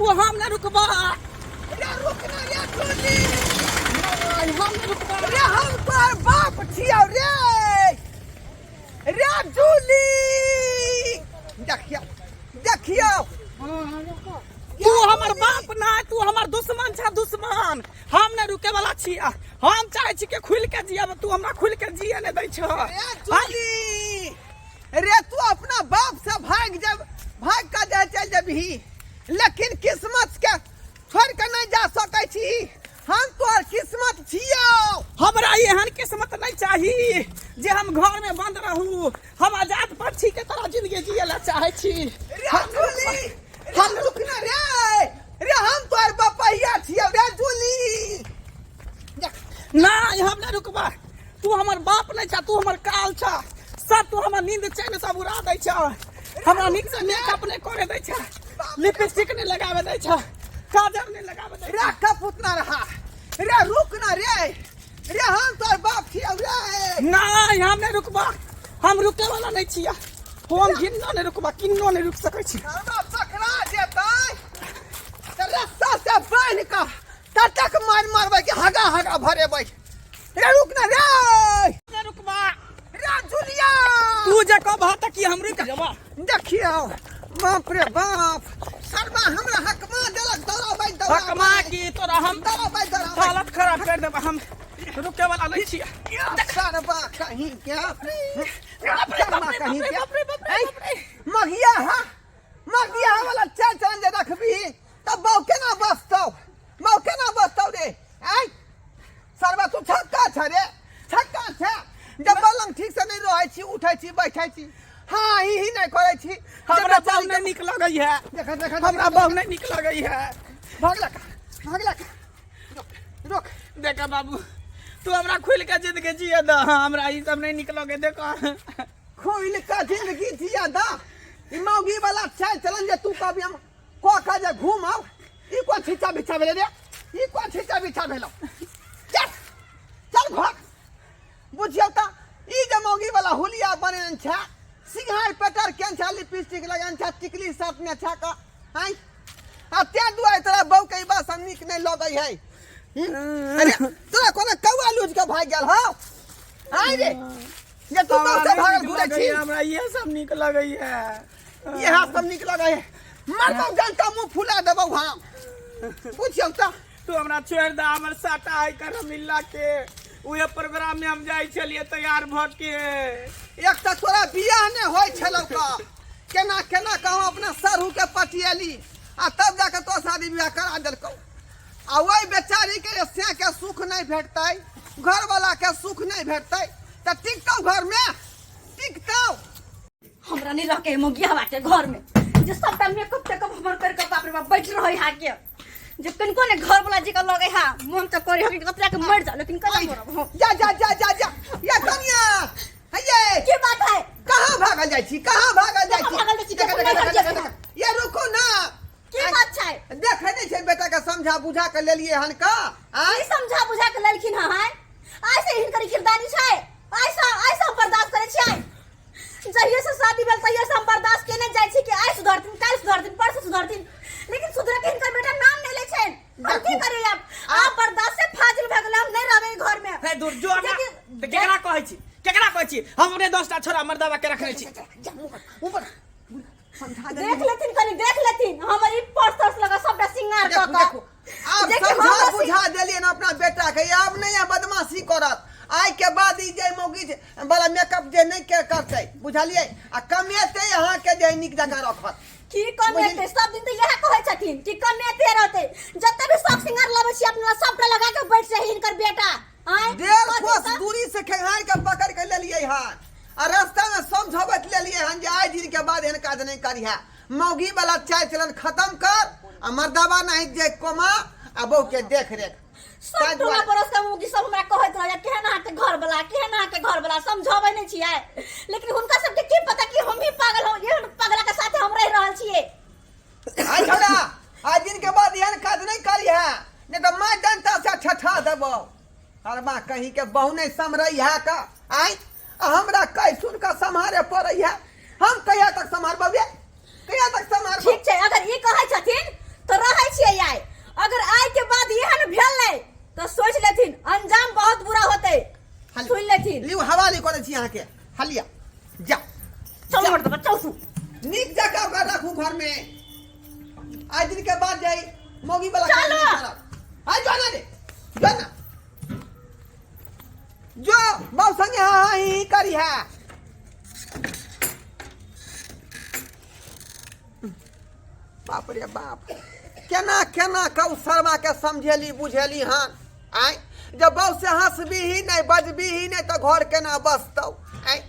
तू हम ना रुकबा। रे रुकना रे टोली। हम ना रुकबा। रे हम तोर बाप छियौ रे। रे जूली देखियो देखियो। तू हमर बाप ना, तू हमर दुश्मन छ, दुश्मन। हम ना रुके वाला छिया। हम चाहे छी के खुल के जियब, तू हमरा खुल के जिए ने दै छ। रे जूली रे तू अपना बाप से भाग कर जा चल जबही, लेकिन किस्मत के छोड़ के नहीं जा सकै छी। हम तोर किस्मत छियौ। हमरा एहन किस्मत नहीं चाहिए जे हम घर में बंद रहूं। हम आजाद पक्षी के तरह जिंदगी जिए ला चाहे छी। रे जूली हम रुकना रे। रे हम तोर बपैया छियौ रे जूली। नहीं हम ना रुकबा। तू हमर बाप नहीं छ, तू हमर काल छ। सब तू हमर नींद चैन सब उड़ा दै छ। हमरा नीक से मेकअप नहीं करे दै छ, लिपस्टिक नहीं लगावे दै छ, काजल नहीं लगावे दै छ। रे कपूत ना रहा। रे रुकना रे। रे हम तोर बाप छियौ रे। नहीं हम नहीं रुकबा। हम रुके वाला नहीं छिया। हम किन्नो नहीं रुकबा, किन्नो नहीं रुक सकै छी। हमरा पकड़ा जेतै त रस्ता से बांध के तटक मारबै के हगा हगा भरेबै। रे रुकना रे। नहीं रुकबा। रे जुलिया तू जे कहबा त की हम रुक जबा। देखियो बाप रे बाप सरवा हमरा हकमा देलक दौड़ाबै हकमा की तोरा हम दौड़ाबै हालत खराब कर देबा। हम रुके वाला नहीं छिया। सरवा कहीं क्या सरवा कहीं क्या। मगिया हा मगिया वाला चल चल जे रखबी तब बौ केना बसतौ। बौ केना बसतौ रे। आई सरवा तू छक्का छ रे, छक्का छ। जब पलंग ठीक से नहीं रहै छी, उठै छी, बैठै छी, हाँ ही नहीं करै छी। हमरा बहु नहीं निक लगई है। देखा देखा हमरा बहु नहीं निक लगई है। भागला रुक देखा बाबू, तू हमरा खुल के जिंदगी जिए द। हमरा ई सब नहीं निक लगे। देखा खोल का जिंदगी जिया दा। ई मौगी वाला चाल चलन जे तू कभी हम को का जे घूम आव। ई को छिचा बिछा भेले रे। ई को छिचा बिछा भेलो। चल चल घर बुझियो त ई जे मौगी वाला हुलिया बनेन छ, सिंहार पटर केन छ, लिपस्टिक लगन छ, टिकली साथ में छ का। हाय आ ते दुआरे तोरा बौ के बात सब निक नहीं लगई है। अरे तोरा कोना कौआ लूज के भाग गेल हो। हाय रे ये तू बौ से भागल घुरे छी। हमरा ये सब निक लगई है। ये सब निक लगे है। मरबौ जनता मुंह फुला देबौ हम। पूछियो त तू हमरा छोड़ द। हमर साटा है कर मिला के उहे प्रोग्राम में हम जाई छलिए तैयार भ के। एक त तोरा बियाह ने होय छलौ का। केना केना कहूं अपना सरहू के पटियली आ तब जाके तो शादी बियाह करा देलकौ। आ वही बेचारी के से के सुख नहीं भेटतै, घर वाला के सुख नहीं भेटतै त टिकतौ घर में टिकतौ। हमरा नहीं रह के मोगिया बाटे घर में जे सबटा मेकअप टेकअप हमर कर के बाप रे बाप बैठ रहै हा के। जे किनको ने घर वाला जी का लगे हा मन त करे हकी कतरा के मर जा, लेकिन कला करब। जा जा जा जा जा ये कनिया हये की बात है। कहां भागल जाइ छी, कहां भागल जाइ छी। भागल जाइ छी, ये रुको ना। की बात छै। देखे नहीं छै बेटा के समझा बुझा के लेलिए हन का। आई समझा बुझा के लेलखिन है। ऐसे हिनकर खिरदानी छै। ऐसा बर्दाश्त करे छै। जहिया से शादी भेल तहिया से हम बर्दाश्त केने जाइ छी कि आइ सुधरथिन, काल सुधरथिन, परसों सुधरथिन, लेकिन सुधरे के हिनकर बेटा नाम नहीं ले छै। हम की करिए अब बर्दाश्त से फाजिल भ गेल। हम नहीं रहबे घर में। हे दूर जो ना केकरा कहै छी, केकरा कहै छी। हम अपने 10टा छोरा मर्दावा के रखने छी। ऊपर समझा दे। देख लेथिन कनी देख लेथिन हमारी पर्स लगा सबटा सिंगार क के। अब समझा बुझा देलिए ना अपना बेटा के। अब नहीं है बदमाशी करत। आई के बाद ई जे मौगी वाला मेकअप जे नहीं के करते बुझलिए आ कमेते यहाँ के जे निक जगह रखत। की कमेते सब दिन तो यह कहै छथिन कि कमेते रहते। जत्ते भी सब सिंगार लाबै छी अपना सबटा लगा के बैठ रही इनकर बेटा। आय 1.5 कोस दूरी से खेहार के पकड़ के लेलिए हन आ रास्ता में समझावत लेलिए हन जे आज दिन के बाद एहन काज नहीं करिहा। मौगी वाला चाल चलन खत्म कर आ मर्दावा नहीं जे कमा आ बहू के देख रेख। सब टोला पड़ोस के मुगी सब हमरा कहैत रह केहन हाथ के घर वाला समझाबै नहीं छियै, लेकिन हुनका सबके की पता कि हम ही पागल हो। ये पागला के साथ हम रह रहल छियै। आ छोड़ा आज दिन के बाद एहन काज नहीं करिहा नहीं तो मां जनता से ठठा देबो। अरे मां कहीं के बहू नहीं समरई है का। आई हमरा कई सुन का संभारे पड़ई है। हम कहिया तक संभारबे, कहिया तक संभारबे। ठीक छै अगर ई कहै छथिन तो रह छियै आय अगर आय के बाद एहन भेल नहीं तो सोच लेथिन अंजाम बहुत बुरा होते सुन लेथिन लियो हवाले करे छी अहाँ के हलिया जा चल मर्द चल तू निक जगह का रखू घर में आज दिन के बाद जाई मोगी वाला चलो। आ जाना रे जाना जो बाऊ संगे हाँ ही करी है बाप रे बाप केना केना कौ शर्मा के समझेली बुझेली हाँ आय जब बाऊ से हंसबी ही नहीं बजबी ही नहीं तो घर केना बसतौ आय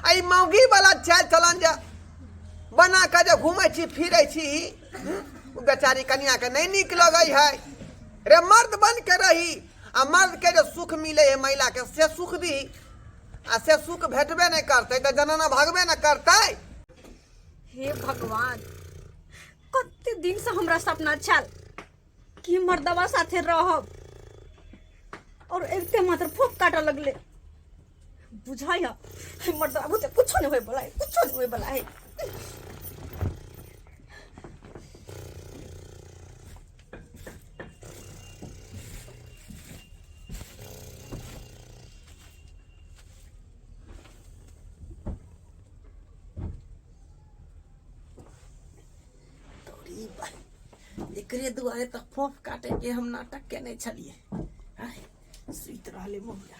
आई मौगी वाला चाल चलन जा बना के जो घूमे छी फिरे छी उ बेचारी कन्या के नहीं निक लगे है रे मर्द बन के रही आ मर्द के जो सुख मिले है महिला के से सुख दी आ से सुख भेटबे नहीं करते तो जनना भागबे न करते। हे भगवान कते दिन से हमरा सपना छल कि मर्दवा साथे रहब और एकते मात्र फूक काटे लगले बुझाया मर्दवा बुझे कुछ नहीं होय बोला कुछ नहीं होय बोला है एकरे दुआरे तक फोफ काटे के हम नाटक के नहीं छलिए सुत रहले मोहिया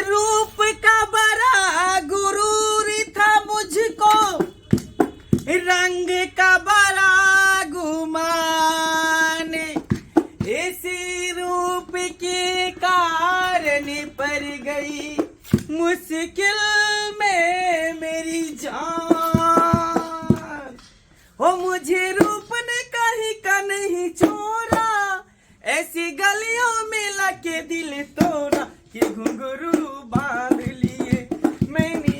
रूप का बड़ा गुरूर था मुझको रंग का बड़ा गुमान इसी रूप के कारण पर गई मुश्किल में मेरी जान हो मुझे रूप ने कहीं का नहीं छोड़ा ऐसी गलियों में लगे दिल तोड़ा ये घुंघरू बांध लिए मैंने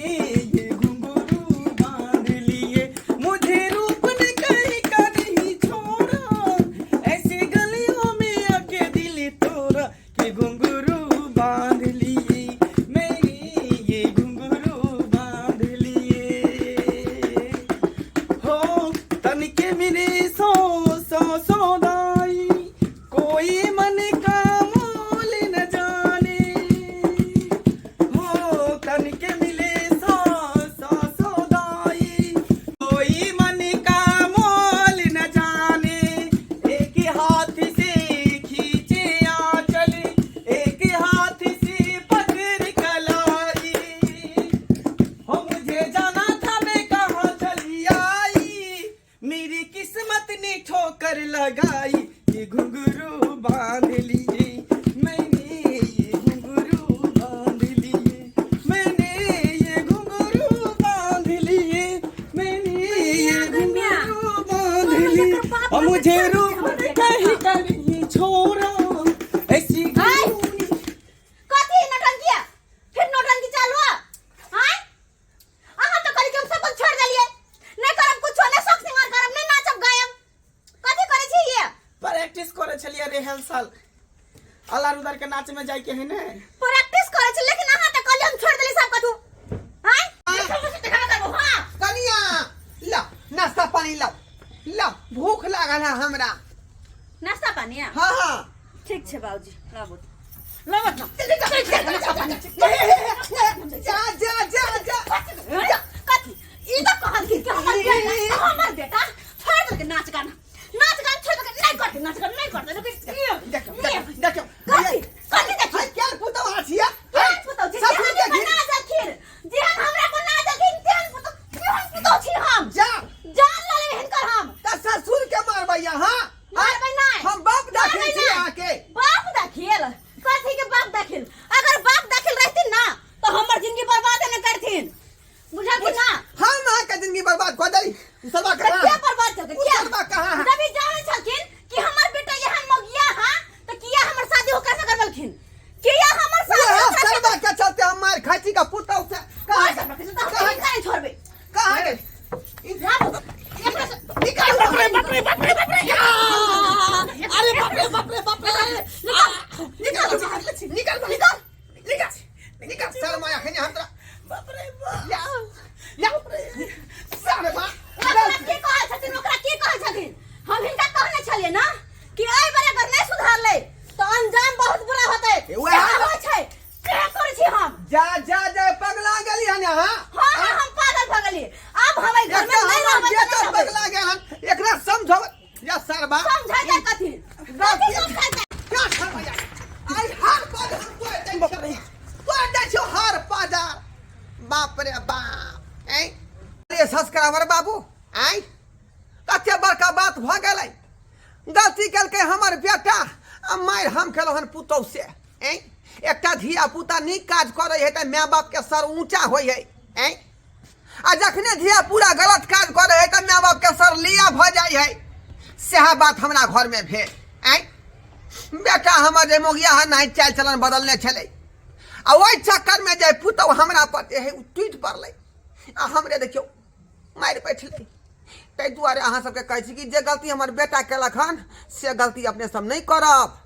ये घुंघरू बांध लिए मुझे रूप ने कहीं का नहीं छोड़ा ऐसी गलियों में लगे दिल तोड़ा ये घुंघरू बांध लिए ठोकर लगाई ये घुंघरू बांध लिए मैंने ये घुंघरू बांध लिए मैंने ये घुंघरू बांध लिए मैंने ये घुंघरू बांध लिए और मुझे रूप कहीं का नहीं छोड़ा ऐसी कथी नौटंकी फिर नौटंकी चालू हां अहाँ तो कल के हम सब कुछ छोड़ देलिए नहीं करब कुछ नहीं शौक सिंगार करब नहीं नाचब गायब कथी करे छी ये प्रैक्टिस करे छलिए रिहर्सल अल्लाह रुदर के नाच में जाय के है ने प्रैक्टिस करे छी लेकिन अहाँ तो कल हम छोड़ देली सब कथू हां हां कनिया ला नाश्ता पानी ला ला भूख लागल है हमरा नाश्ता पानी हां हां ठीक छे बाबूजी लाबो जा जा जा जा कथी ई तो कहल कि हमर बेटा छोड़ दे नाच गाना छोड़ दे नहीं करते नाच गाना नहीं करते देखो कथी कथी देखी क्या पुतो आछिया हां पुतो जे बना दखिर जे हमरा बना दखिन तेन पुतो केहन पुतो छी हम जा जान ले हिनकर हम त ससुर के मारबैया हां मारबै नहीं हम बाप दाखिल छी आके बाप दाखिल कथी के बाप दाखिल अगर बाप दाखिल रहथिन ना तो हमर जिंदगी बर्बाद न करथिन बुझाती ना हम अहाँ के जिंदगी बर्बाद कर देली सबा कहां क्या बर्बाद कर क्या सबा कहां है जब जाने छलखिन कि हमर बेटा यहन मगिया हां तो किया हमर शादी होकर से करवलखिन किया हमर शादी सबा के चलते हम मार खाची का पुतौ से कहां कहां करे छोड़बे कहां रे निकाल बाप रे अरे बाप रे निकाल निकाल शर्माया खने हमरा बाप रे जा जा जा पगला गेली हन यहाँ हाँ हाँ हम पागल भगली अब हमें घर में नहीं रहबै बेटा पगला गेल हन एकरा समझो या सरबा समझाई दे कथी समझाई दे क्या समझ आई हर पद हम कोई दे छो हर पदार बाप रे बाप ए अरे सब्सक्राइबर बाबू आई कते बड़का बात भ गेलै गलती केलकै हमर बेटा आ मार हम केलौ हन पुतौ से ए एकटा धिया पुता नीक काज करे है त माय बाप के सर ऊंचा होय है ए आ जखने धिया पूरा गलत काज करे है त माय बाप के सर लिया भ जाय है सेहा बात हमरा घर में भेल ए बेटा हमर जे मोगिया है नहीं चाल चलन बदलने छले आ ओइ चक्कर में जे पुतौ हमरा पर है टूट पड़लै आ हमरे देखियो मार बैठलै तै दुआरे अहाँ सबके कहै छी कि जे गलती हमर बेटा केलक हन से गलती अपने सब नहीं करब।